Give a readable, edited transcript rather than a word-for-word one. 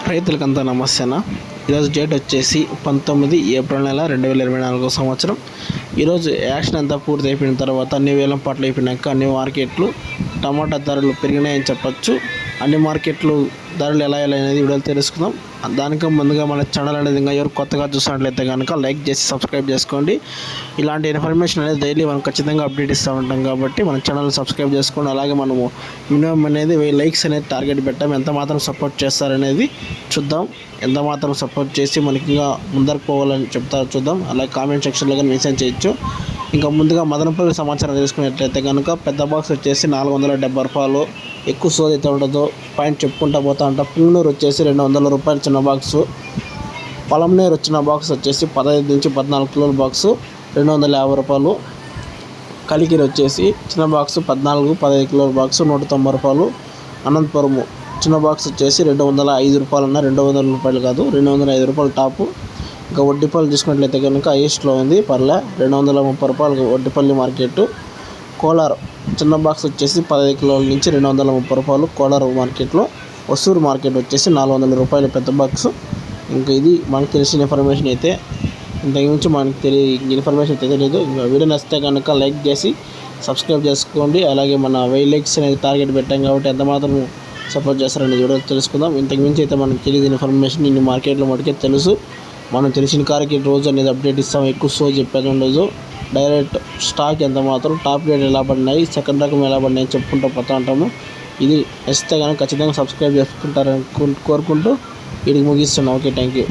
రైతులకంతా నమస్తేనా. ఈరోజు డేట్ వచ్చేసి 19 ఏప్రిల్ నెల 2024 సంవత్సరం. ఈరోజు యాక్షన్ అంతా పూర్తి అయిపోయిన తర్వాత అన్ని వేలం పాటలు అయిపోయినాక అన్ని మార్కెట్లు టమాటా ధరలు పెరిగినాయని చెప్పచ్చు. అన్ని మార్కెట్లు ధరలు ఎలా అనేది వీడియోలు తెలుసుకుందాం. దానికి ముందుగా మన ఛానల్ అనేది ఇంకా ఎవరు కొత్తగా చూసినట్లయితే కనుక లైక్ చేసి సబ్స్క్రైబ్ చేసుకోండి. ఇలాంటి ఇన్ఫర్మేషన్ అనేది డైలీ మనం ఖచ్చితంగా అప్డేట్ ఇస్తూ ఉంటాం కాబట్టి మన ఛానల్ సబ్స్క్రైబ్ చేసుకోండి. అలాగే మనము మినిమం అనేది 1000 లైక్స్ అనేది టార్గెట్ పెట్టాం. ఎంత మాత్రం సపోర్ట్ చేస్తారనేది చూద్దాం. ఎంత మాత్రం సపోర్ట్ చేసి మనకి ఇంకా ముందరకు పోవాలని చెప్తారో చూద్దాం. అలాగే కామెంట్ సెక్షన్లో కానీ మెన్షన్ చేయొచ్చు. ఇంకా ముందుగా మదనపల్లి సమాచారం తెలుసుకున్నట్లయితే కనుక పెద్ద బాక్స్ వచ్చేసి 470 రూపాయలు. ఎక్కువ సోది అయితే ఉండదు, పాయింట్ చెప్పుకుంటా పోతా ఉంటా. పుంగనూరు వచ్చేసి 200 రూపాయలు చిన్న బాక్సు. పొలంనేరు వచ్చిన బాక్స్ వచ్చేసి 15 నుంచి 14 కిలోల బాక్సు 250 రూపాయలు. కలికిరి వచ్చేసి చిన్న బాక్సు 14-15 కిలోల బాక్సు 190 రూపాయలు. అనంతపురము చిన్న బాక్స్ వచ్చేసి 205 రూపాయలు 200 రూపాయలు కాదు, 205 రూపాయలు టాపు. ఇంకా వడ్డిపల్లి చూసుకున్నట్లయితే కనుక ఈస్ట్లో ఉంది, పర్లే 230 రూపాయలు వడ్డిపల్లి మార్కెట్. కోలార్ చిన్న బాక్స్ వచ్చేసి 15 కిలోల నుంచి 230 రూపాయలు కోలార్ మార్కెట్లో. వసూరు మార్కెట్ వచ్చేసి 400 రూపాయలు పెద్ద బాక్స్. ఇంకా ఇది మనకు తెలిసిన ఇన్ఫర్మేషన్ అయితే. ఇంతకుమించి మనకు ఇన్ఫర్మేషన్ అయితే తెలియదు. ఇంకా వీడియో నచ్చితే కనుక లైక్ చేసి సబ్స్క్రైబ్ చేసుకోండి. అలాగే మన 1000 లైక్స్ అనేది టార్గెట్ పెట్టాం కాబట్టి ఎంత మాత్రం సపోర్ట్ చేస్తారనేది వీడియో తెలుసుకుందాం. ఇంతకుమించి అయితే మనకు తెలియదు ఇన్ఫర్మేషన్. ఇన్ని మార్కెట్లో మటుకే తెలుసు. మనం తెలిసిన కారికి రోజు అనేది అప్డేట్ ఇస్తాం. ఎక్కువ షో చెప్పేది ఉండదు. డైరెక్ట్ స్టాక్ ఎంత మాత్రం టాప్ రేట్ ఎలా పడినాయి, సెకండ్ రకం ఎలా పడినాయి చెప్పుకుంటూ పోతూ ఉంటాము. ఇది నచ్చితే కానీ ఖచ్చితంగా సబ్స్క్రైబ్ చేసుకుంటారని కోరుకుంటూ వీడికి ముగిస్తున్నాం. Okay, thank you.